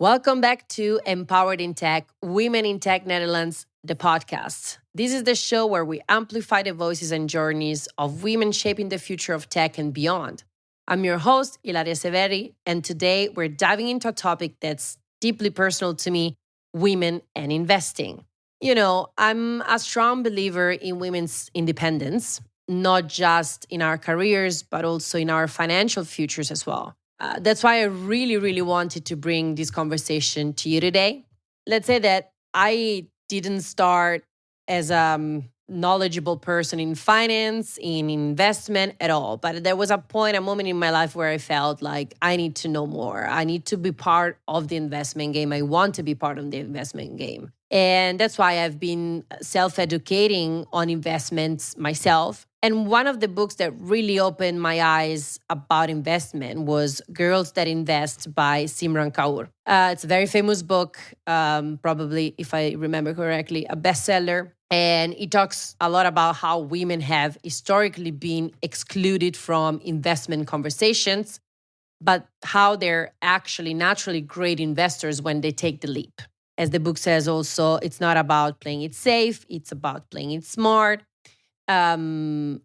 Welcome back to Empowered in Tech, Women in Tech Netherlands, the podcast. This is the show where we amplify the voices and journeys of women shaping the future of tech and beyond. I'm your host, Ilaria Severi, and today we're diving into a topic that's deeply personal to me, women and investing. You know, I'm a strong believer in women's independence, not just in our careers, but also in our financial futures as well. That's why I really wanted to bring this conversation to you today. Let's say that I didn't start as a knowledgeable person in finance, in investment at all. But there was a moment in my life where I felt like I need to know more. I need to be part of the investment game. I want to be part of the investment game. And that's why I've been self-educating on investments myself. And one of the books that really opened my eyes about investment was Girls That Invest by Simran Kaur. It's a very famous book, probably, if I remember correctly, a bestseller. And it talks a lot about how women have historically been excluded from investment conversations, but how they're actually naturally great investors when they take the leap. As the book says also, it's not about playing it safe, it's about playing it smart. And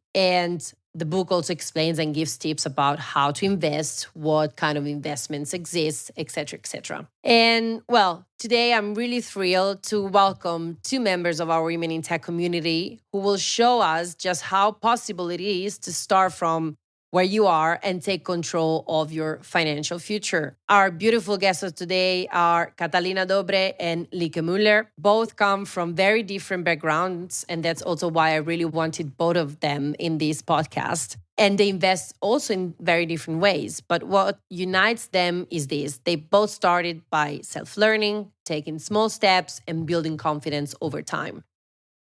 the book also explains and gives tips about how to invest, what kind of investments exist, etc., etc. And well, today I'm really thrilled to welcome two members of our Women in Tech community who will show us just how possible it is to start from where you are and take control of your financial future. Our beautiful guests of today are Catalina Dobre and Lieke Muller. Both come from very different backgrounds, and that's also why I really wanted both of them in this podcast. And they invest also in very different ways. But what unites them is this. They both started by self-learning, taking small steps, and building confidence over time.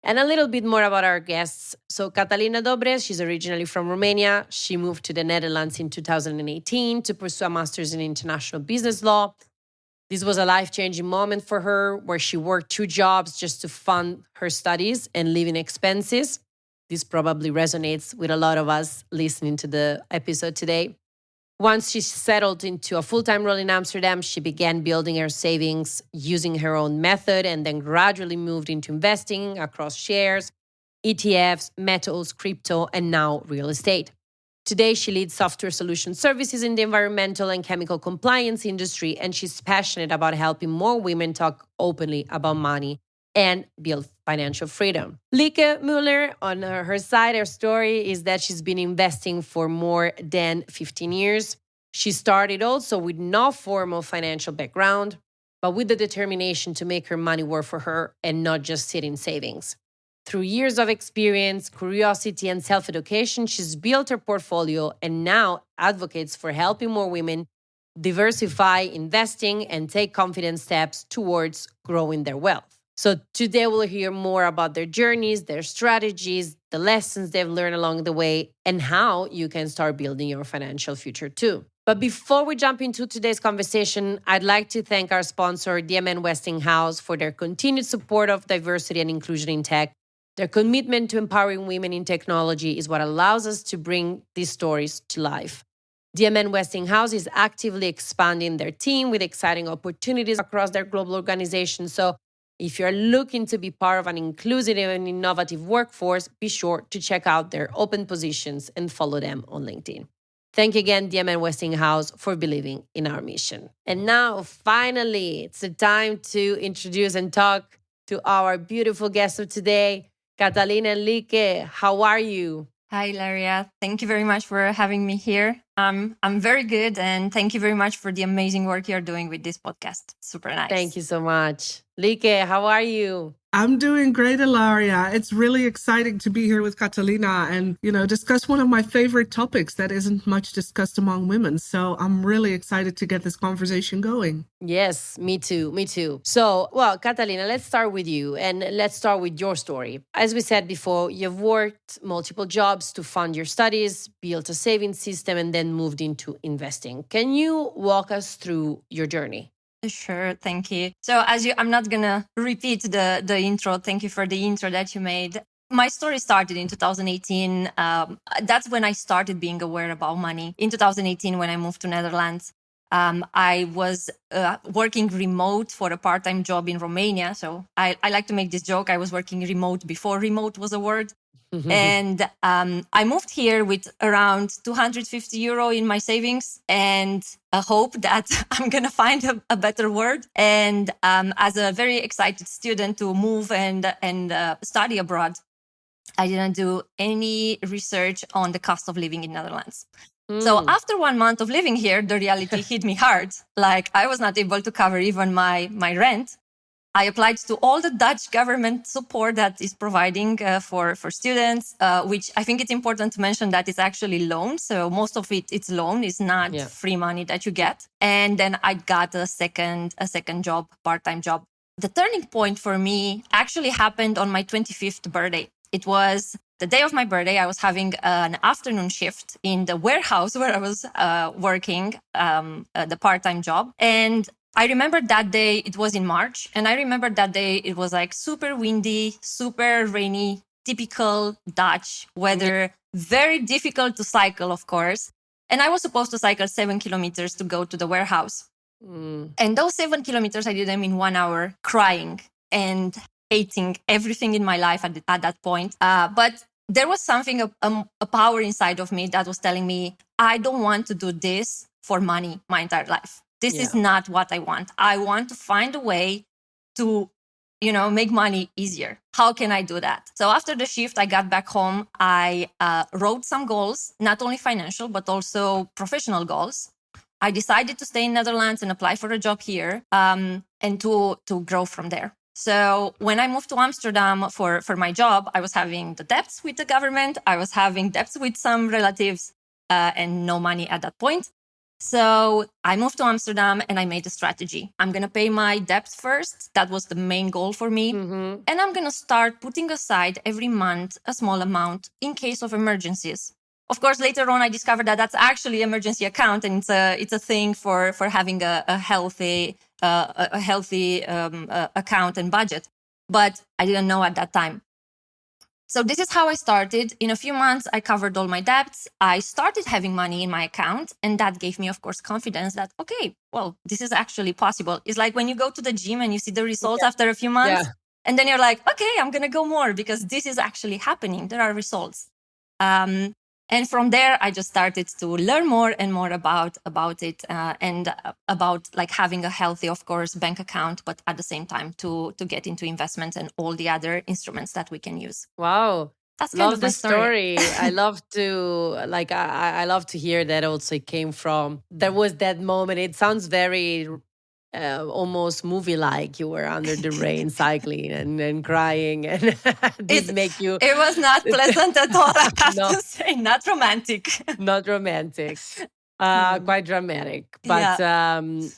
And a little bit more about our guests. So Catalina Dobre, she's originally from Romania. She moved to the Netherlands in 2018 to pursue a master's in international business law. This was a life-changing moment for her where she worked 2 jobs just to fund her studies and living expenses. This probably resonates with a lot of us listening to the episode today. Once she settled into a full-time role in Amsterdam, she began building her savings using her own method and then gradually moved into investing across shares, ETFs, metals, crypto, and now real estate. Today, she leads software solution services in the environmental and chemical compliance industry, and she's passionate about helping more women talk openly about money and build financial freedom. Lieke Muller, on her side, her story is that she's been investing for more than 15 years. She started also with no formal financial background, but with the determination to make her money work for her and not just sit in savings. Through years of experience, curiosity, and self-education, she's built her portfolio and now advocates for helping more women diversify investing and take confident steps towards growing their wealth. So today we'll hear more about their journeys, their strategies, the lessons they've learned along the way, and how you can start building your financial future too. But before we jump into today's conversation, I'd like to thank our sponsor, Westinghouse, for their continued support of diversity and inclusion in tech. Their commitment to empowering women in technology is what allows us to bring these stories to life. Westinghouse is actively expanding their team with exciting opportunities across their global organization. So if you're looking to be part of an inclusive and innovative workforce, be sure to check out their open positions and follow them on LinkedIn. Thank you again, Westinghouse, for believing in our mission. And now, finally, it's the time to introduce and talk to our beautiful guests of today, Catalina and Lieke. How are you? Hi, Ilaria. Thank you very much for having me here. I'm very good, and thank you very much for the amazing work you're doing with this podcast. Super nice. Thank you so much. Lieke, how are you? I'm doing great, Ilaria. It's really exciting to be here with Catalina and, discuss one of my favorite topics that isn't much discussed among women. So I'm really excited to get this conversation going. Yes, me too. So, well, Catalina, let's start with you and let's start with your story. As we said before, you've worked multiple jobs to fund your studies, built a savings system, and then moved into investing. Can you walk us through your journey? Sure, thank you. So I'm not going to repeat the intro. Thank you for the intro that you made. My story started in 2018. That's when I started being aware about money. In 2018, when I moved to Netherlands, I was working remote for a part-time job in Romania. So I like to make this joke. I was working remote before remote was a word. And I moved here with around 250 euro in my savings and a hope that I'm going to find a better word. And as a very excited student to move and study abroad, I didn't do any research on the cost of living in Netherlands. So after 1 month of living here, the reality hit me hard. Like I was not able to cover even my rent. I applied to all the Dutch government support that is providing for students, which I think it's important to mention that it's actually loan. So most of it's loan, it's not free money that you get. And then I got a second job, part-time job. The turning point for me actually happened on my 25th birthday. It was the day of my birthday. I was having an afternoon shift in the warehouse where I was working, the part-time job. And I remember that day, it was in March. And I remember that day, it was like super windy, super rainy, typical Dutch weather, very difficult to cycle, of course. And I was supposed to cycle 7 kilometers to go to the warehouse. And those 7 kilometers, I did them in 1 hour, crying and hating everything in my life at that point. But there was something, a power inside of me that was telling me, I don't want to do this for money my entire life. This is not what I want. I want to find a way to, make money easier. How can I do that? So after the shift, I got back home. I wrote some goals, not only financial, but also professional goals. I decided to stay in Netherlands and apply for a job here and to grow from there. So when I moved to Amsterdam for my job, I was having the debts with the government. I was having debts with some relatives and no money at that point. So I moved to Amsterdam and I made a strategy. I'm going to pay my debts first. That was the main goal for me. And I'm going to start putting aside every month a small amount in case of emergencies. Of course, later on, I discovered that that's actually emergency account, and it's a thing for having a healthy account and budget. But I didn't know at that time. So this is how I started. In a few months, I covered all my debts. I started having money in my account, and that gave me, of course, confidence that, okay, well, this is actually possible. It's like when you go to the gym and you see the results after a few months, and then you're like, okay, I'm going to go more because this is actually happening. There are results. And from there, I just started to learn more and more about it and about like having a healthy, of course, bank account, but at the same time to get into investments and all the other instruments that we can use. Wow. That's kind love of the my story. I love to I love to hear that also it came from, there was that moment. It sounds very almost movie-like. You were under the rain cycling and crying, and it was not pleasant at all, I have to say. Not romantic. Not romantic. Quite dramatic. But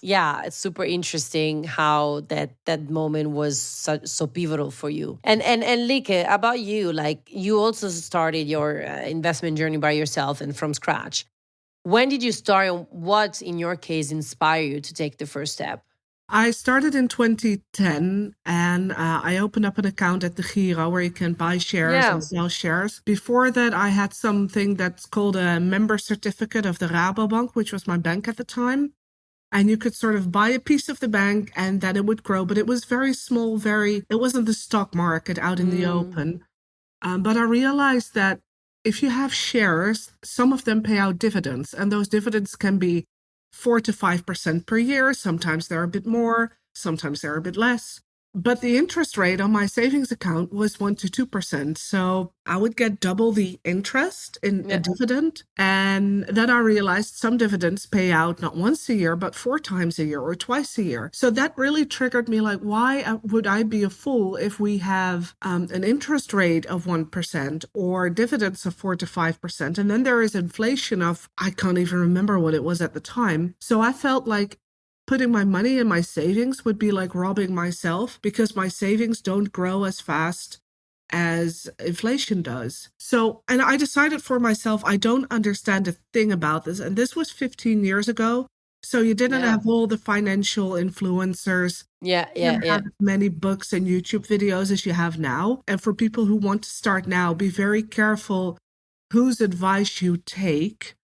it's super interesting how that moment was so pivotal for you. And Lieke, about you, like you also started your investment journey by yourself and from scratch. When did you start, and what, in your case, inspired you to take the first step? I started in 2010 and I opened up an account at the Giro where you can buy shares and sell shares. Before that, I had something that's called a member certificate of the Rabobank, which was my bank at the time. And you could sort of buy a piece of the bank and then it would grow. But it was very small, it wasn't the stock market out in the open. But I realized that if you have shares, some of them pay out dividends, and those dividends can be 4 to 5% per year. Sometimes they're a bit more, sometimes they're a bit less. But the interest rate on my savings account was 1 to 2%. So I would get double the interest in a dividend. And then I realized some dividends pay out not once a year, but 4 times a year or twice a year. So that really triggered me, like, why would I be a fool if we have an interest rate of 1% or dividends of 4 to 5%? And then there is inflation of, I can't even remember what it was at the time. So I felt like putting my money in my savings would be like robbing myself, because my savings don't grow as fast as inflation does. So, and I decided for myself, I don't understand a thing about this. And this was 15 years ago. So you didn't have all the financial influencers. You didn't have as many books and YouTube videos as you have now. And for people who want to start now, be very careful whose advice you take.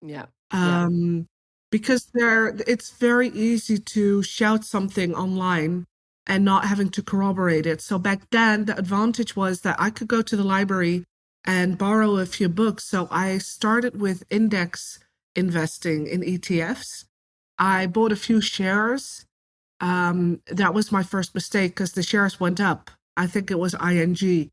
because it's very easy to shout something online and not having to corroborate it. So back then, the advantage was that I could go to the library and borrow a few books. So I started with index investing in ETFs. I bought a few shares. That was my first mistake because the shares went up. I think it was ING.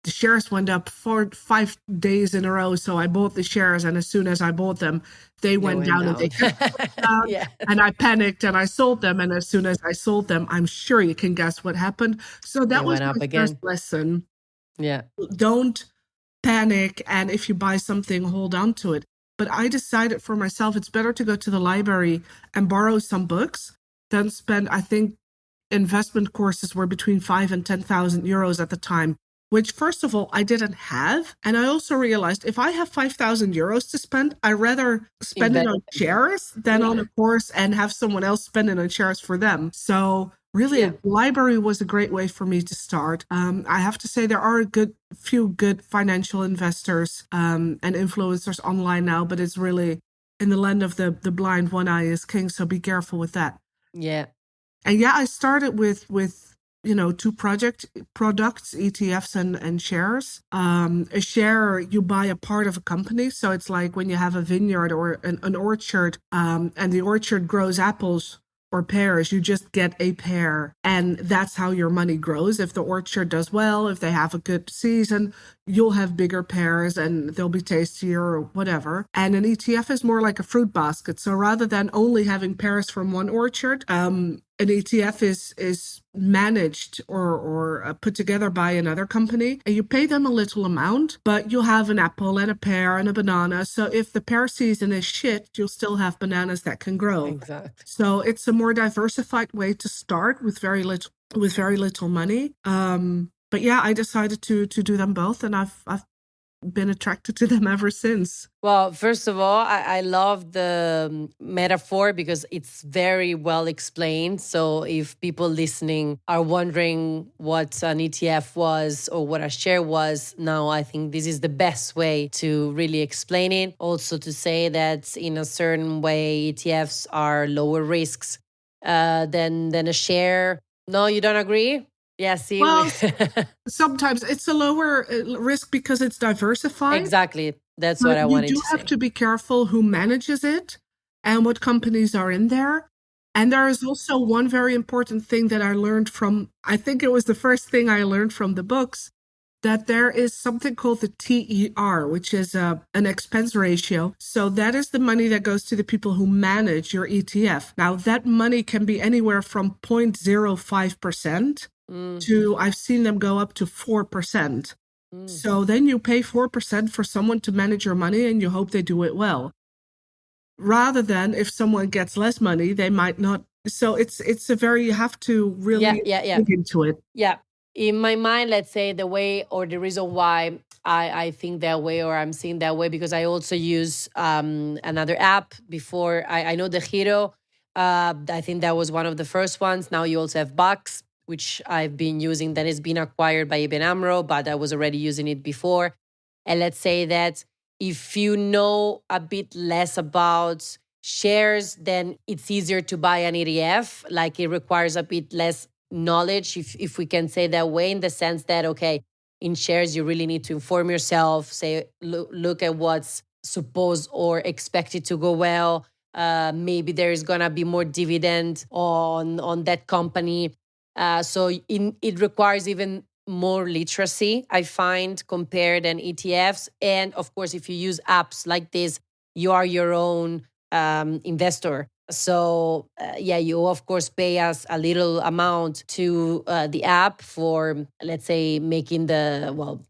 The shares went up 5 days in a row. So I bought the shares, and as soon as I bought them, they went down and they kept going down. Yeah. And I panicked and I sold them. And as soon as I sold them, I'm sure you can guess what happened. So that They was went up my again. first lesson. Yeah. Don't panic. And if you buy something, hold on to it. But I decided for myself, it's better to go to the library and borrow some books than spend, I think, investment courses were between 5 and 10,000 euros at the time, which first of all, I didn't have. And I also realized if I have 5,000 euros to spend, I'd rather spend it on shares than on a course and have someone else spend it on shares for them. So really, a library was a great way for me to start. I have to say there are a few good financial investors and influencers online now, but it's really in the land of the blind, one eye is king. So be careful with that. Yeah. And yeah, I started with two products, ETFs and shares. A share, you buy a part of a company. So it's like when you have a vineyard or an orchard, and the orchard grows apples or pears, you just get a pear. And that's how your money grows. If the orchard does well, if they have a good season, you'll have bigger pears and they'll be tastier or whatever. And an ETF is more like a fruit basket. So rather than only having pears from one orchard, an ETF is managed or put together by another company, and you pay them a little amount, but you'll have an apple and a pear and a banana. So if the pear season is shit, you'll still have bananas that can grow. Exactly. So it's a more diversified way to start with very little money. But yeah, I decided to do them both, and I've been attracted to them ever since. Well, first of all, I love the metaphor because it's very well explained. So if people listening are wondering what an ETF was or what a share was, now I think this is the best way to really explain it. Also to say that in a certain way, ETFs are lower risks than a share. No, you don't agree? Yeah, see. Well, sometimes it's a lower risk because it's diversified. Exactly. That's what I wanted to say. You do have to be careful who manages it and what companies are in there. And there is also one very important thing that I learned from, I think it was the first thing I learned from the books, that there is something called the TER, which is an expense ratio. So that is the money that goes to the people who manage your ETF. Now, that money can be anywhere from 0.05% to, I've seen them go up to 4%. So then you pay 4% for someone to manage your money and you hope they do it well. Rather than if someone gets less money, they might not. So it's a very, you have to really dig into it. Yeah. In my mind, let's say the way or the reason why I think that way or I'm seeing that way, because I also use another app before. I know the Hero. I think that was one of the first ones. Now you also have Bucks, which I've been using, that has been acquired by Ibn Amro, but I was already using it before. And let's say that if you know a bit less about shares, then it's easier to buy an ETF. Like it requires a bit less knowledge, if we can say that way, in the sense that, okay, in shares, you really need to inform yourself, say, look at what's supposed or expected to go well. Maybe there is going to be more dividend on that company. So it requires even more literacy, I find, compared than ETFs. And of course, if you use apps like this, you are your own investor. So you of course pay us a little amount to the app for, let's say, making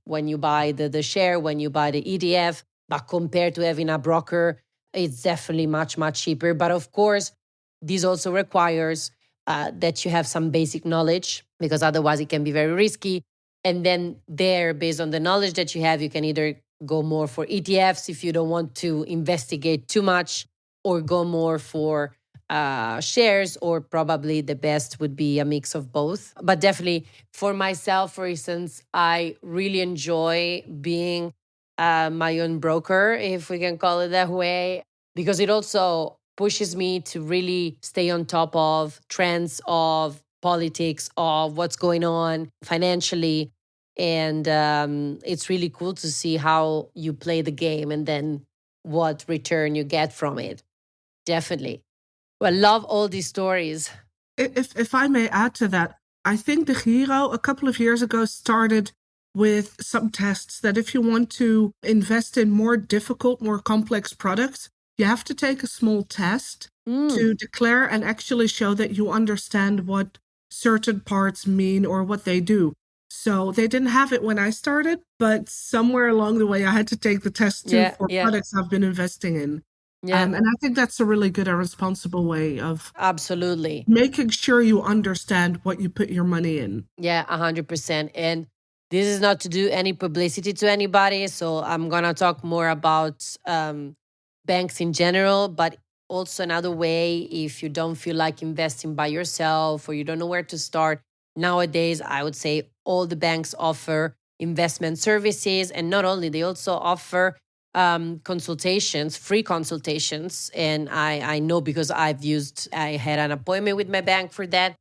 when you buy the share, when you buy the ETF. But compared to having a broker, it's definitely much, much cheaper. But of course, this also requires that you have some basic knowledge, because otherwise it can be very risky. And then based on the knowledge that you have, you can either go more for ETFs if you don't want to investigate too much, or go more for shares, or probably the best would be a mix of both. But definitely for myself, for instance, I really enjoy being my own broker, if we can call it that way, because it also pushes me to really stay on top of trends, of politics, of what's going on financially. And it's really cool to see how you play the game and then what return you get from it. Definitely. Well, love all these stories. If I may add to that, I think the Giro a couple of years ago started with some tests that if you want to invest in more difficult, more complex products, you have to take a small test to declare and actually show that you understand what certain parts mean or what they do. So they didn't have it when I started, but somewhere along the way, I had to take the test too for products I've been investing in. Yeah. And I think that's a really good and responsible way of Absolutely making sure you understand what you put your money in. Yeah, 100%. And this is not to do any publicity to anybody. So I'm going to talk more about banks in general, but also another way if you don't feel like investing by yourself or you don't know where to start. Nowadays, I would say all the banks offer investment services. And not only, they also offer consultations, free consultations. And I know because I had an appointment with my bank for that.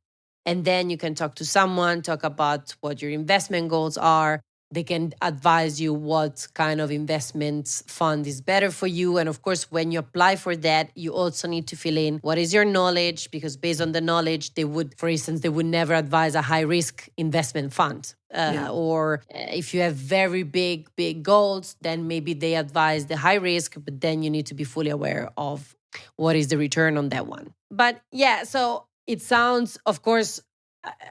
And then you can talk to someone, talk about what your investment goals are. They can advise you what kind of investment fund is better for you. And of course, when you apply for that, you also need to fill in what is your knowledge, because based on the knowledge, for instance, they would never advise a high risk investment fund. Or if you have very big goals, then maybe they advise the high risk, but then you need to be fully aware of what is the return on that one. But yeah, so it sounds, of course,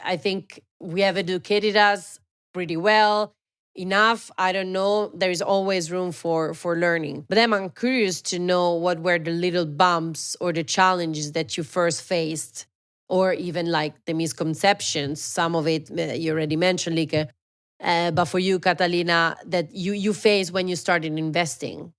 I think we have educated us pretty well enough. I don't know. There is always room for learning. But then I'm curious to know what were the little bumps or the challenges that you first faced, or even like the misconceptions. Some of it you already mentioned, Lieke. But for you, Catalina, that you faced when you started investing.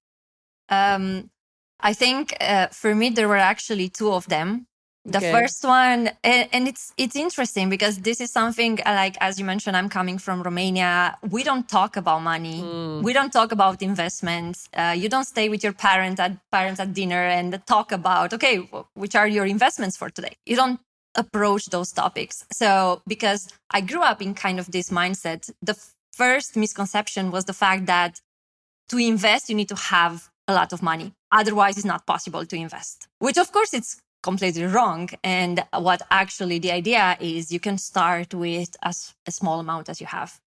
I think for me, there were actually two of them. The first one, and it's interesting because this is something like, as you mentioned, I'm coming from Romania. We don't talk about money. We don't talk about investments. You don't stay with your parents at dinner and talk about, okay, which are your investments for today? You don't approach those topics. So because I grew up in kind of this mindset, the first misconception was the fact that to invest, you need to have a lot of money. Otherwise, it's not possible to invest, which of course it's completely wrong. And what actually the idea is, you can start with a small amount as you have.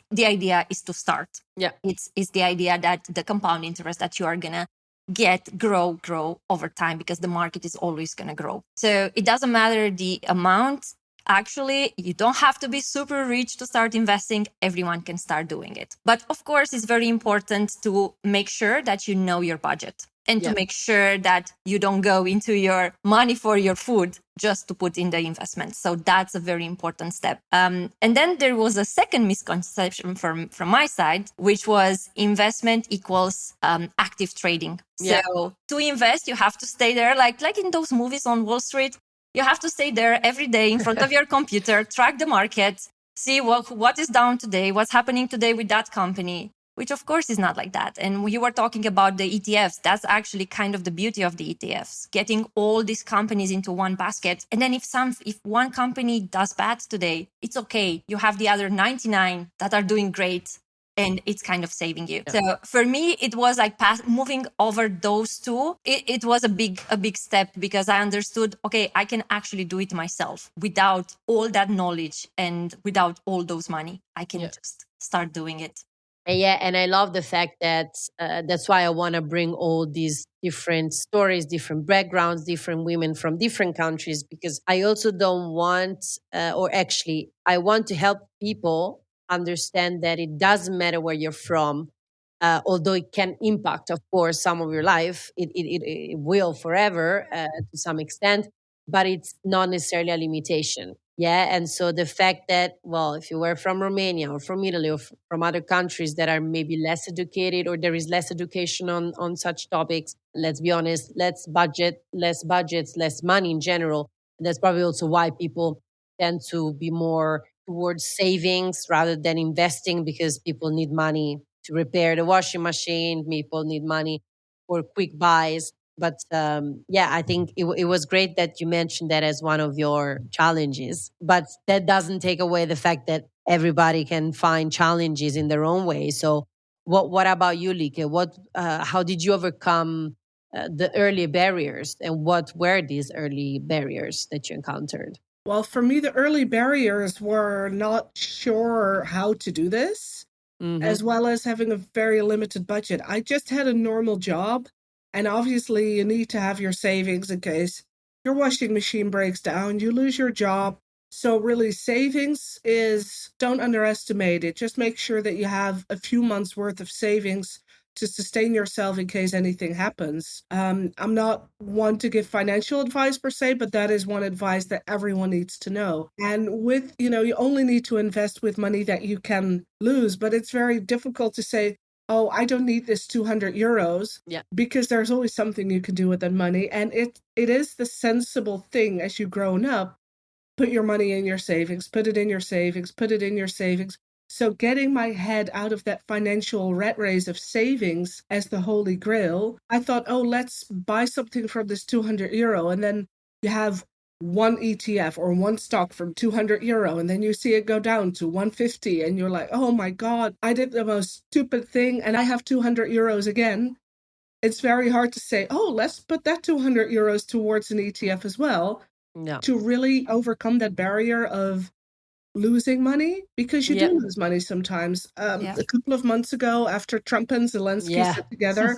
The idea is to start. Yeah. It's the idea that the compound interest that you are going to grow over time, because the market is always going to grow. So it doesn't matter the amount. Actually, you don't have to be super rich to start investing. Everyone can start doing it. But of course, it's very important to make sure that you know your budget and to make sure that you don't go into your money for your food just to put in the investment. So that's a very important step. And then there was a second misconception from my side, which was investment equals active trading. Yeah. So to invest, you have to stay there like in those movies on Wall Street. You have to stay there every day in front of your computer, track the market, see what is down today, what's happening today with that company, which of course is not like that. And you were talking about the ETFs. That's actually kind of the beauty of the ETFs, getting all these companies into one basket. And then if one company does bad today, it's okay. You have the other 99 that are doing great, and it's kind of saving you. Yeah. So for me, it was like moving over those two. It was a big step, because I understood, okay, I can actually do it myself without all that knowledge and without all those money. I can just start doing it. Yeah, and I love the fact that that's why I want to bring all these different stories, different backgrounds, different women from different countries, because I also don't want, or actually, I want to help people understand that it doesn't matter where you're from, although it can impact, of course, some of your life. It will forever to some extent, but it's not necessarily a limitation. Yeah. And so the fact that, well, if you were from Romania or from Italy or from other countries that are maybe less educated, or there is less education on such topics, let's be honest, less budgets, less money in general. And that's probably also why people tend to be more towards savings rather than investing, because people need money to repair the washing machine. People need money for quick buys. But yeah, I think it was great that you mentioned that as one of your challenges. But that doesn't take away the fact that everybody can find challenges in their own way. So, what about you, Lieke? How did you overcome the early barriers, and what were these early barriers that you encountered? Well, for me, the early barriers were not sure how to do this, Mm-hmm. as well as having a very limited budget. I just had a normal job, and obviously, you need to have your savings in case your washing machine breaks down, you lose your job. So, really, savings is don't underestimate it. Just make sure that you have a few months worth of savings to sustain yourself in case anything happens. I'm not one to give financial advice per se, but that is one advice that everyone needs to know. And with, you only need to invest with money that you can lose, but it's very difficult to say, oh, I don't need this 200 euros, Yeah. because there's always something you can do with that money. And it is the sensible thing as you grown up. Put your money in your savings, put it in your savings, put it in your savings. So getting my head out of that financial rat race of savings as the holy grail, I thought, oh, let's buy something from this 200 euro. And then you have one ETF or one stock from 200 euro, and then you see it go down to 150, and you're like, oh my God, I did the most stupid thing and I have 200 euros again. It's very hard to say, oh, let's put that 200 euros towards an ETF as well, No. to really overcome that barrier of losing money, because you Yeah. do lose money sometimes. Yeah. A couple of months ago, after Trump and Zelensky Yeah. sat together,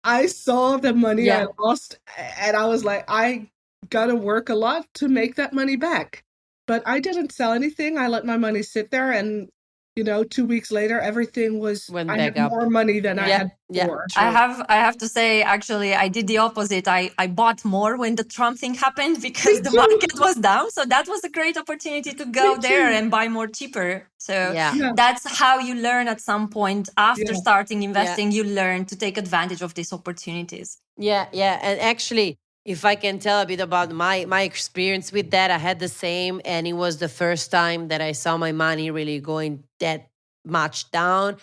I saw the money I Yeah. lost, and I was like, I gotta work a lot to make that money back. But I didn't sell anything. I let my money sit there, and 2 weeks later, everything was, Went I had back up. more money than I Yeah. had Yeah. before. True. I have to say, actually, I did the opposite. I bought more when the Trump thing happened because the too. market was down. So that was a great opportunity to go Me there too. and buy more cheaper. So Yeah. Yeah, that's how you learn at some point after yeah. starting Yeah. investing, you learn to take advantage of these opportunities. Yeah, yeah. And actually, if I can tell a bit about my experience with that, I had the same, and it was the first time that I saw my money really going that much down.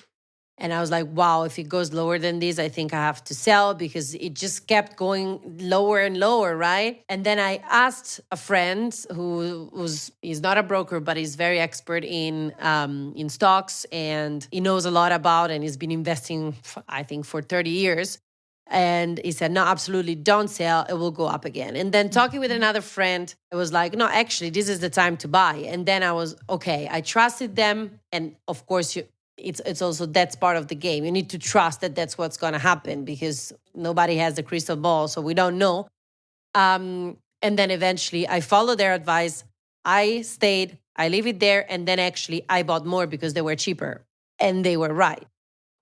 And I was like, wow, if it goes lower than this, I think I have to sell, because it just kept going lower and lower, right? And then I asked a friend he's not a broker, but he's very expert in stocks, and he knows a lot about, and he's been investing, I think, for 30 years. And he said, no, absolutely, don't sell. It will go up again. And then talking with another friend, it was like, no, actually, this is the time to buy. And then I was, okay, I trusted them. And of course, it's also, that's part of the game. You need to trust that that's what's going to happen, because nobody has the crystal ball. So we don't know. And then eventually I followed their advice. I stayed, I leave it there. And then actually I bought more because they were cheaper, and they were right.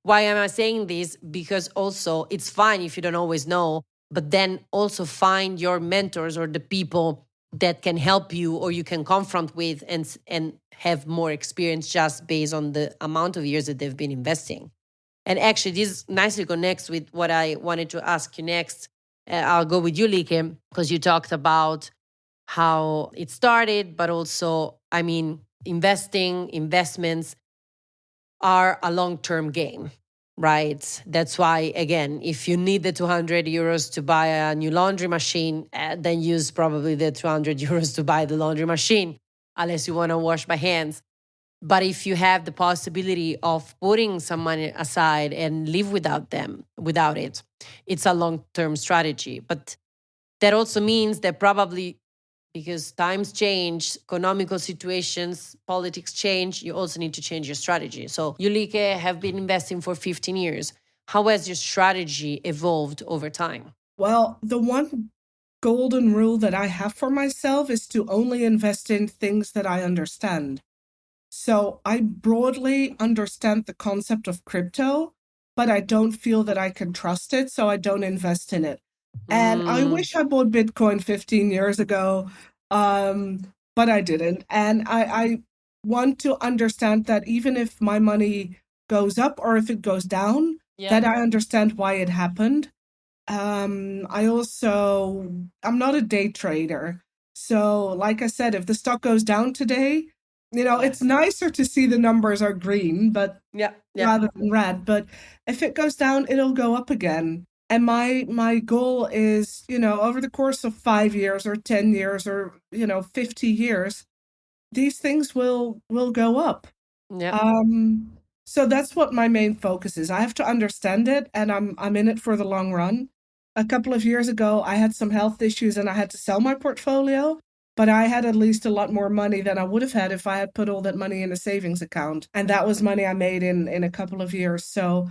Why am I saying this? Because also it's fine if you don't always know, but then also find your mentors or the people that can help you or you can confront with, and have more experience just based on the amount of years that they've been investing. And actually, this nicely connects with what I wanted to ask you next. I'll go with you, Lieke, because you talked about how it started, but also, I mean, investments are a long-term game, right? That's why, again, if you need the 200 euros to buy a new laundry machine, then use probably the 200 euros to buy the laundry machine, unless you want to wash by hands. But if you have the possibility of putting some money aside and live without it, it's a long-term strategy. But that also means that probably, because times change, economical situations, politics change, you also need to change your strategy. So you, Lieke, have been investing for 15 years. How has your strategy evolved over time? Well, the one golden rule that I have for myself is to only invest in things that I understand. So I broadly understand the concept of crypto, but I don't feel that I can trust it, so I don't invest in it. And I wish I bought Bitcoin 15 years ago, but I didn't. And I want to understand that even if my money goes up or if it goes down, that I understand why it happened. I'm not a day trader. So, like I said, if the stock goes down today, It's nicer to see the numbers are green, but rather than red. But if it goes down, it'll go up again. And my goal is, over the course of 5 years or 10 years or, 50 years, these things will go up. So that's what my main focus is. I have to understand it, and I'm in it for the long run. A couple of years ago, I had some health issues and I had to sell my portfolio, but I had at least a lot more money than I would have had if I had put all that money in a savings account. And that was money I made in a couple of years. So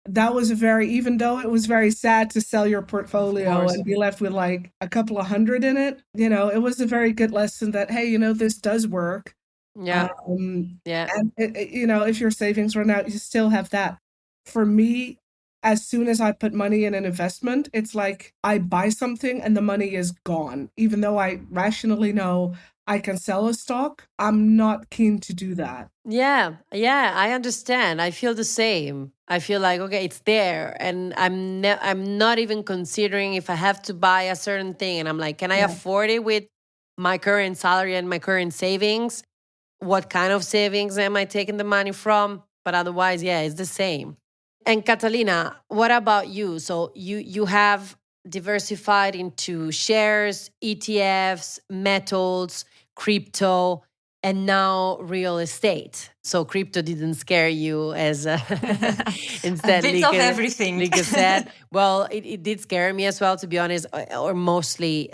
that was even though it was very sad to sell your portfolio and be left with like a couple of hundred in it, it was a very good lesson that, hey, this does work. And if your savings run out, you still have that. For me, as soon as I put money in an investment, it's like I buy something and the money is gone. Even though I rationally know I can sell a stock, I'm not keen to do that. Yeah, I understand. I feel the same. I feel like, okay, it's there, and I'm not even considering if I have to buy a certain thing, and I'm like, can I afford it with my current salary and my current savings? What kind of savings am I taking the money from? But otherwise, it's the same. And Catalina, what about you? So you have diversified into shares, ETFs, metals, crypto, and now real estate. So crypto didn't scare you as instead a bit of everything. Lieke said. Well, it did scare me as well, to be honest, or mostly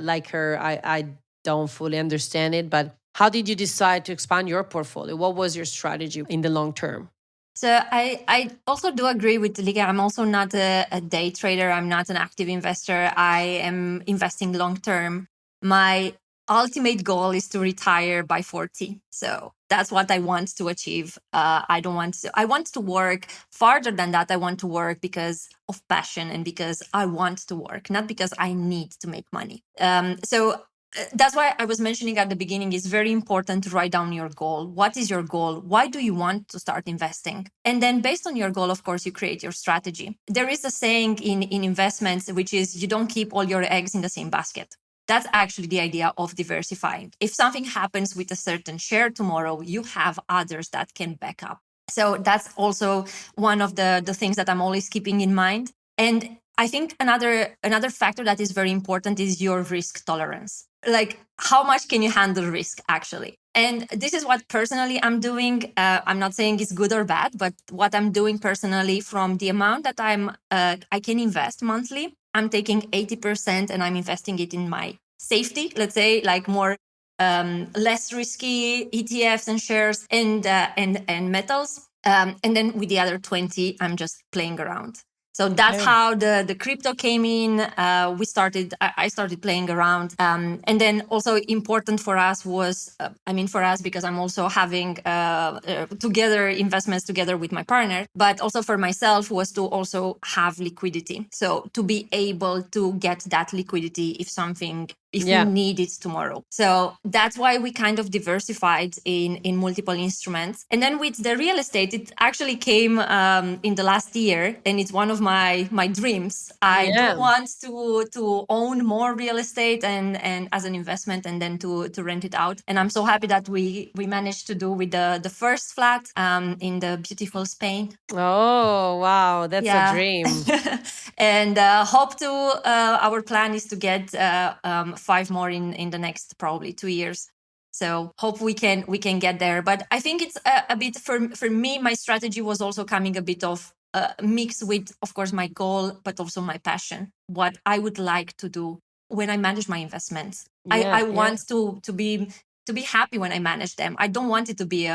like her. I don't fully understand it, but how did you decide to expand your portfolio? What was your strategy in the long term? So I also do agree with Lieke. I'm also not a day trader. I'm not an active investor. I am investing long term. My ultimate goal is to retire by 40. So that's what I want to achieve. I want to work farther than that. I want to work because of passion and because I want to work, not because I need to make money. So that's why I was mentioning at the beginning, it's very important to write down your goal. What is your goal? Why do you want to start investing? And then based on your goal, of course, you create your strategy. There is a saying in investments, which is you don't keep all your eggs in the same basket. That's actually the idea of diversifying. If something happens with a certain share tomorrow, you have others that can back up. So that's also one of the things that I'm always keeping in mind. And I think another factor that is very important is your risk tolerance. Like, how much can you handle risk, actually? And this is what personally I'm doing. I'm not saying it's good or bad, but what I'm doing personally, from the amount that I can invest monthly, I'm taking 80% and I'm investing it in my safety, let's say, like more less risky ETFs and shares and metals. And then with the other 20, I'm just playing around. So that's how the crypto came in. I started playing around. And then also important for us was, for us, because I'm also having together investments together with my partner, but also for myself was to also have liquidity. So to be able to get that liquidity if we need it tomorrow. So that's why we kind of diversified in multiple instruments. And then with the real estate, it actually came in the last year, and it's one of my dreams. I do want to own more real estate and as an investment, and then to rent it out. And I'm so happy that we managed to do with the first flat in the beautiful Spain. Oh, wow. That's a dream. And our plan is to get 5 more in the next probably 2 years. So hope we can get there. But I think it's a bit for me, my strategy was also coming a bit of mix with, of course, my goal, but also my passion, what I would like to do when I manage my investments. I want to be happy when I manage them. I don't want it to be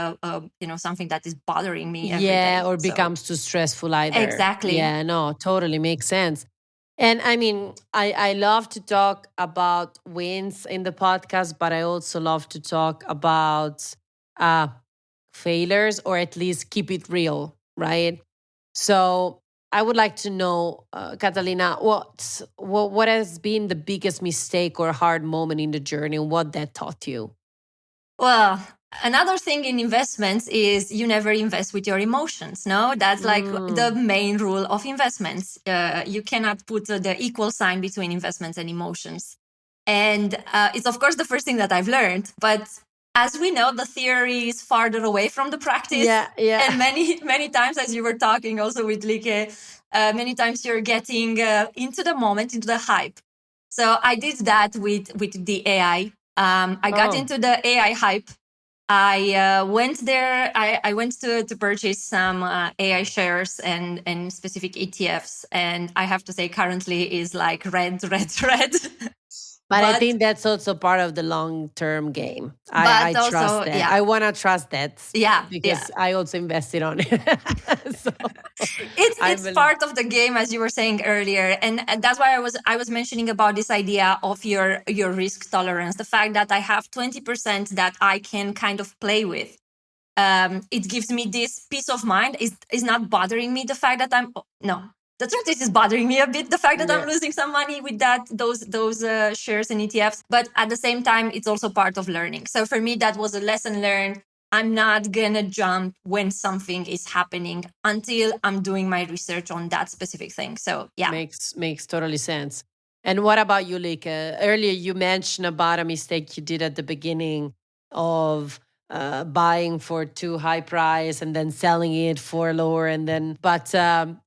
something that is bothering me every day. Or becomes too stressful either. Exactly. Yeah, no, totally makes sense. And I love to talk about wins in the podcast, but I also love to talk about failures, or at least keep it real, right? So I would like to know, Catalina, what has been the biggest mistake or hard moment in the journey, and what that taught you? Well, another thing in investments is you never invest with your emotions. No, that's like the main rule of investments. You cannot put the equal sign between investments and emotions. And it's, of course, the first thing that I've learned. But as we know, the theory is farther away from the practice. Yeah. And many times, as you were talking also with Lieke, many times you're getting into the moment, into the hype. So I did that with the AI. I got into the AI hype. I went there. I went to purchase some AI shares and specific ETFs. And I have to say, currently is like red. But I think that's also part of the long-term game. I also, trust that. yeah. I want to trust that. Yeah, because I also invested on it. So it's part of the game, as you were saying earlier, and that's why I was mentioning about this idea of your risk tolerance. The fact that I have 20% that I can kind of play with. It gives me this peace of mind. Is not bothering me. The fact that the truth is bothering me a bit. The fact that I'm losing some money with those shares and ETFs, but at the same time, it's also part of learning. So for me, that was a lesson learned. I'm not gonna jump when something is happening until I'm doing my research on that specific thing. So yeah, makes totally sense. And what about you, Lieke? Earlier, you mentioned about a mistake you did at the beginning of buying for too high price and then selling it for lower. But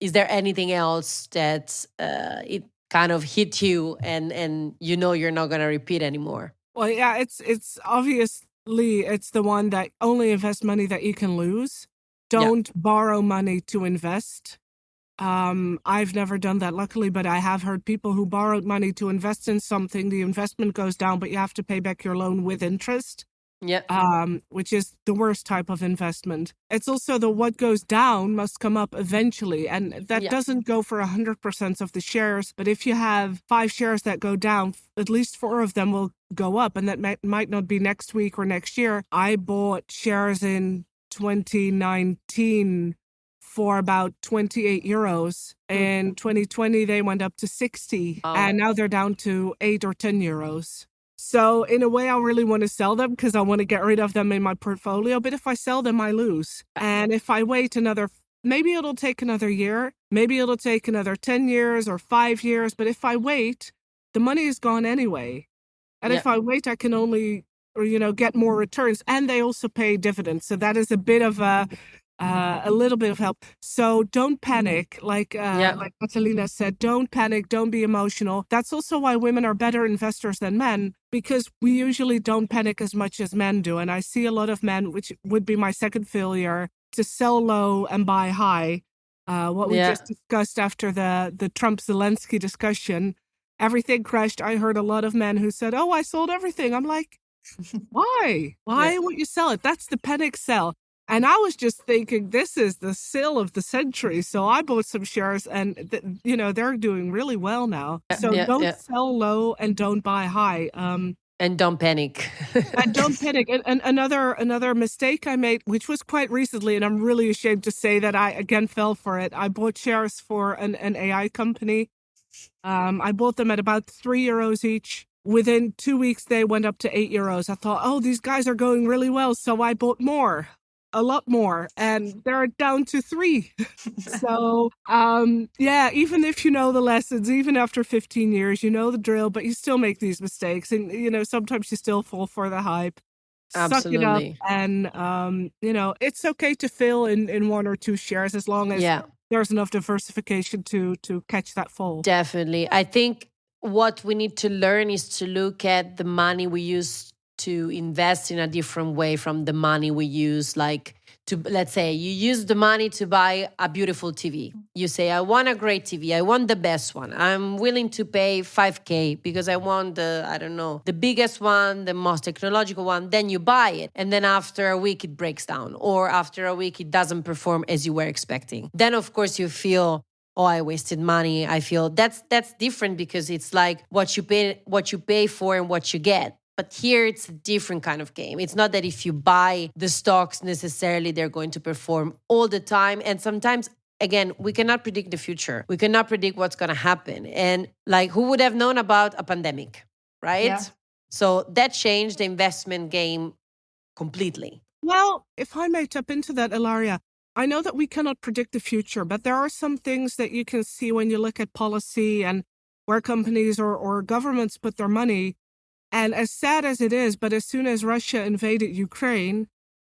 is there anything else that it kind of hit you and you're not going to repeat anymore? Well, yeah, it's obviously it's the one that only invest money that you can lose. Don't borrow money to invest. I've never done that, luckily, but I have heard people who borrowed money to invest in something. The investment goes down, but you have to pay back your loan with interest. Which is the worst type of investment. It's also the what goes down must come up eventually. And that doesn't go for 100% of the shares. But if you have 5 shares that go down, at least 4 of them will go up. And that might not be next week or next year. I bought shares in 2019 for about 28 euros. In 2020, they went up to 60. And now they're down to 8 or 10 euros. So in a way, I really want to sell them because I want to get rid of them in my portfolio. But if I sell them, I lose. And if I wait maybe it'll take another year. Maybe it'll take another 10 years or 5 years. But if I wait, the money is gone anyway. And if I wait, I can only, get more returns. And they also pay dividends. So that is a bit of a little bit of help. So don't panic. Like Catalina said, don't panic. Don't be emotional. That's also why women are better investors than men, because we usually don't panic as much as men do. And I see a lot of men, which would be my second failure, to sell low and buy high. What we just discussed after the Trump-Zelensky discussion, everything crashed. I heard a lot of men who said, I sold everything. I'm like, why? Why would you sell it? That's the panic sell. And I was just thinking, this is the sale of the century. So I bought some shares and, they're doing really well now. So don't sell low and don't buy high. And don't panic. And don't panic. And another mistake I made, which was quite recently, and I'm really ashamed to say that I again fell for it. I bought shares for an AI company. I bought them at about 3 euros each. Within 2 weeks, they went up to 8 euros. I thought, these guys are going really well. So I bought more. A lot more, and they're down to 3. So, even if you know the lessons, even after 15 years, you know the drill, but you still make these mistakes, and sometimes you still fall for the hype. Absolutely. Suck it up, and it's okay to fail in 1 or 2 shares as long as there's enough diversification to catch that fall. Definitely, I think what we need to learn is to look at the money we use to invest in a different way from the money we use. Like, let's say you use the money to buy a beautiful TV. You say, I want a great TV. I want the best one. I'm willing to pay 5K because I want the biggest one, the most technological one. Then you buy it. And then after a week, it breaks down. Or after a week, it doesn't perform as you were expecting. Then, of course, you feel, I wasted money. I feel that's different because it's like what you pay for and what you get. But here it's a different kind of game. It's not that if you buy the stocks necessarily they're going to perform all the time. And sometimes, again, we cannot predict the future. We cannot predict what's going to happen. And like, who would have known about a pandemic, right? Yeah. So that changed the investment game completely. Well, if I may tap into that, Ilaria, I know that we cannot predict the future, but there are some things that you can see when you look at policy and where companies or governments put their money. And as sad as it is, but as soon as Russia invaded Ukraine,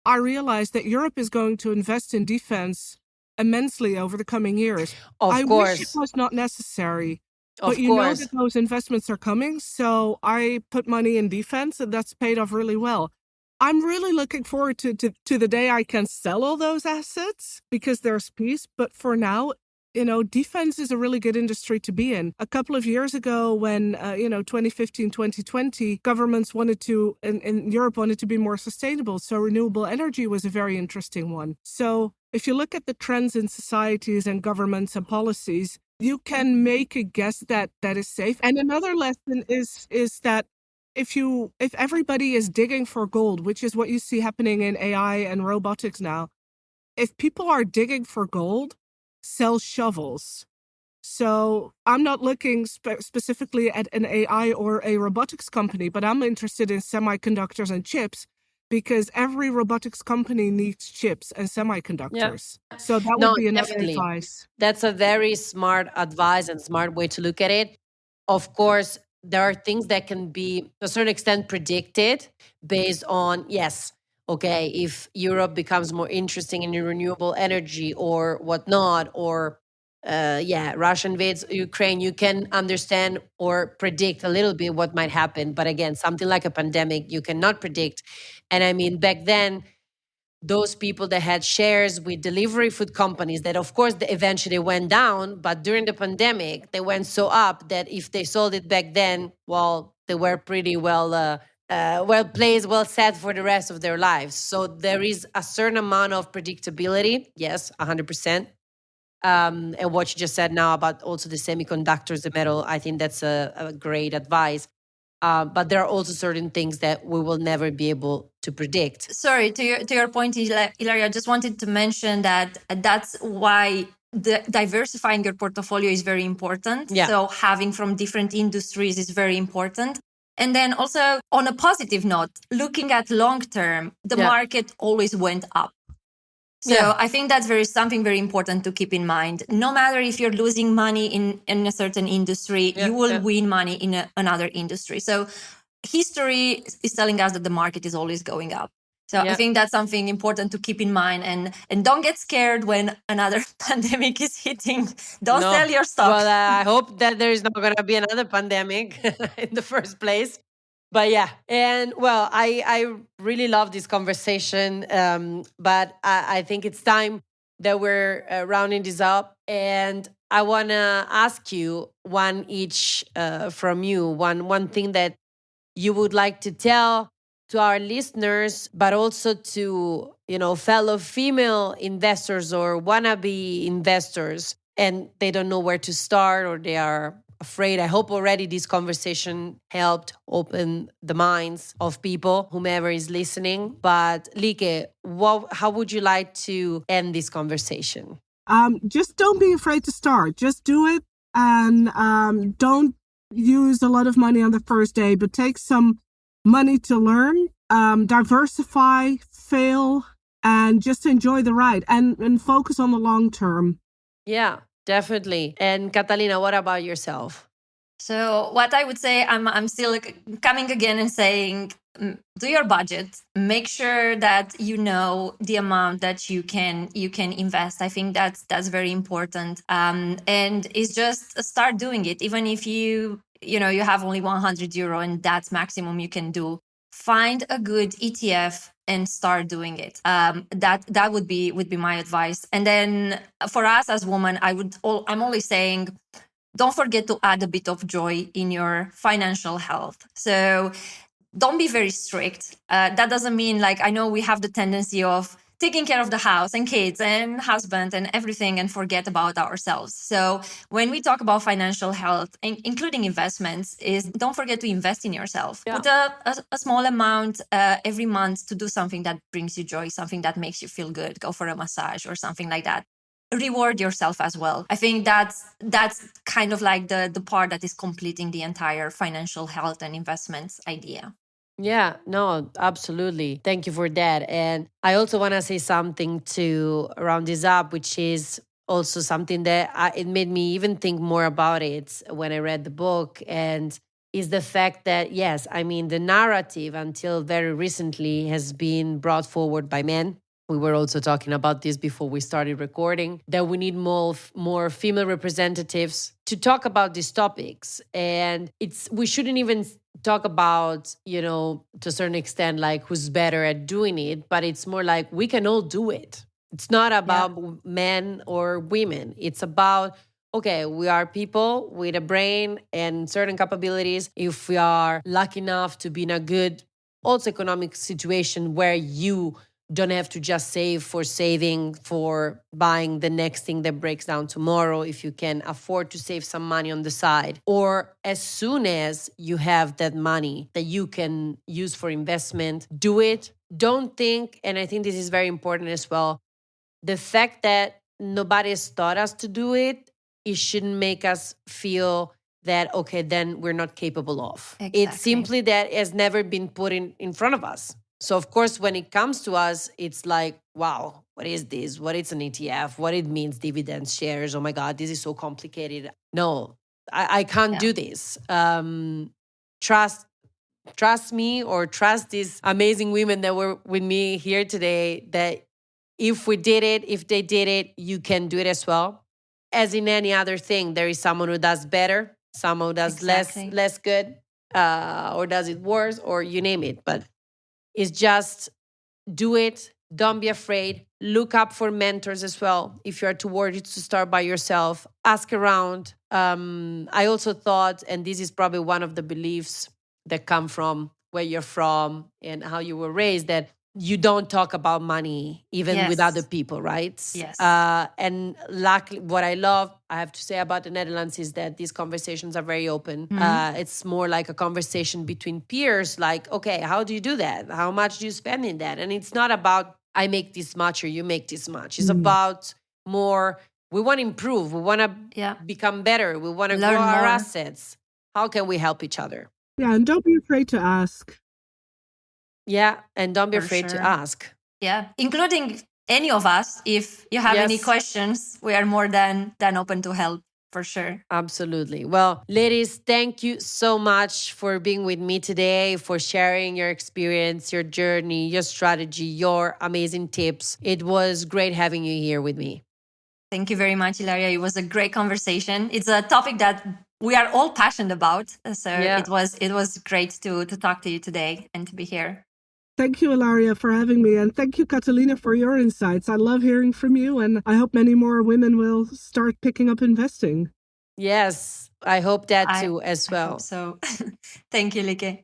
I realized that Europe is going to invest in defense immensely over the coming years. I Of wish it course. was not necessary, but Of you know that course. those investments are coming. So I put money in defense, and that's paid off really well. I'm really looking forward to the day I can sell all those assets because there's peace. But for now, defense is a really good industry to be in. A couple of years ago when, 2015, 2020, governments wanted to, in Europe, wanted to be more sustainable. So renewable energy was a very interesting one. So if you look at the trends in societies and governments and policies, you can make a guess that is safe. And another lesson is that if everybody is digging for gold, which is what you see happening in AI and robotics now, if people are digging for gold, sell shovels. So I'm not looking specifically at an AI or a robotics company, but I'm interested in semiconductors and chips because every robotics company needs chips and semiconductors. Yeah. So that No, would be another definitely. advice. That's a very smart advice and smart way to look at it. Of course, there are things that can be to a certain extent predicted based on, yes, okay, if Europe becomes more interesting in renewable energy or whatnot, or Russia invades Ukraine, you can understand or predict a little bit what might happen. But again, something like a pandemic, you cannot predict. And I mean, back then, those people that had shares with delivery food companies that of course eventually went down, but during the pandemic they went so up that if they sold it back then, well, they were pretty well placed, well set for the rest of their lives. So there is a certain amount of predictability, yes, 100%. And what you just said now about also the semiconductors, the metal, I think that's a great advice. But there are also certain things that we will never be able to predict. Sorry, to your point, Ilaria, I just wanted to mention that that's why diversifying your portfolio is very important. Yeah. So having from different industries is very important. And then also on a positive note, looking at long term, the market always went up. So I think that's something very important to keep in mind. No matter if you're losing money in a certain industry, you will win money in another industry. So history is telling us that the market is always going up. So I think that's something important to keep in mind, and don't get scared when another pandemic is hitting. Don't sell your stock. Well, I hope that there is not going to be another pandemic in the first place. But yeah, and well, I really love this conversation, but I think it's time that we're rounding this up. And I want to ask you one each from you, one thing that you would like to tell to our listeners, but also to fellow female investors or wannabe investors, and they don't know where to start or they are afraid. I hope already this conversation helped open the minds of people, whomever is listening. But Lieke, how would you like to end this conversation? Just don't be afraid to start. Just do it, and don't use a lot of money on the first day, but take some money to learn, diversify, fail, and just enjoy the ride and focus on the long term. Yeah. Definitely. And Catalina, what about yourself? So what I would say, I'm still coming again and saying, do your budget. Make sure that you know the amount that you can invest. I think that's very important. And it's just start doing it, even if you have only €100 and that's maximum you can do. Find a good ETF and start doing it. That would be my advice. And then for us as women, I'm always saying, don't forget to add a bit of joy in your financial health. So don't be very strict. That doesn't mean, I know we have the tendency of taking care of the house and kids and husband and everything and forget about ourselves. So when we talk about financial health, including investments, is don't forget to invest in yourself. Put a small amount every month to do something that brings you joy, something that makes you feel good. Go for a massage or something like that. Reward yourself as well. I think that's kind of like the part that is completing the entire financial health and investments idea. Yeah, no, absolutely. Thank you for that. And I also want to say something to round this up, which is also something that it made me even think more about it when I read the book. And is the fact that, yes, I mean, the narrative until very recently has been brought forward by men. We were also talking about this before we started recording, that we need more female representatives to talk about these topics. And we shouldn't even talk about, to a certain extent, like who's better at doing it, but it's more like we can all do it. It's not about men or women. It's about, okay, we are people with a brain and certain capabilities. If we are lucky enough to be in a good, also economic situation where you don't have to just save for saving for buying the next thing that breaks down tomorrow, if you can afford to save some money on the side, or as soon as you have that money that you can use for investment, do it. Don't think, and I think this is very important as well, the fact that nobody has taught us to do it, it shouldn't make us feel that, okay, then we're not capable of. Exactly. It's simply that it has never been put in front of us. So, of course, when it comes to us, it's like, wow, what is this? What is an ETF? What it means, dividends, shares? Oh my God, this is so complicated. No, I can't do this. Trust me, or trust these amazing women that were with me here today, that if they did it, you can do it as well. As in any other thing, there is someone who does better, someone who does less good, or does it worse, or you name it. But it's just do it. Don't be afraid. Look up for mentors as well. If you are too worried to start by yourself, ask around. I also thought, and this is probably one of the beliefs that come from where you're from and how you were raised, that you don't talk about money even with other people, right? Yes. And luckily, what I have to say about the Netherlands is that these conversations are very open. It's more like a conversation between peers, like, okay, how do you do that? How much do you spend in that? And it's not about, I make this much or you make this much. It's about more, we want to improve. We want to become better. We want to grow our assets. How can we help each other? Yeah, and don't be afraid to ask. Yeah, and don't be afraid to ask. Yeah, including any of us. If you have any questions, we are more than open to help, for sure. Absolutely. Well, ladies, thank you so much for being with me today, for sharing your experience, your journey, your strategy, your amazing tips. It was great having you here with me. Thank you very much, Ilaria. It was a great conversation. It's a topic that we are all passionate about. So it was great to talk to you today and to be here. Thank you, Ilaria, for having me. And thank you, Catalina, for your insights. I love hearing from you. And I hope many more women will start picking up investing. Yes, I hope that too as well. I hope so. Thank you, Lieke.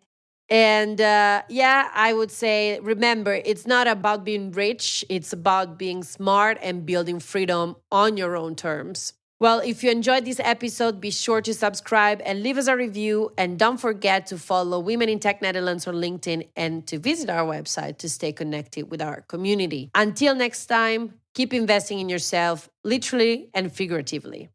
And I would say, remember, it's not about being rich. It's about being smart and building freedom on your own terms. Well, if you enjoyed this episode, be sure to subscribe and leave us a review. And don't forget to follow Women in Tech Netherlands on LinkedIn and to visit our website to stay connected with our community. Until next time, keep investing in yourself, literally and figuratively.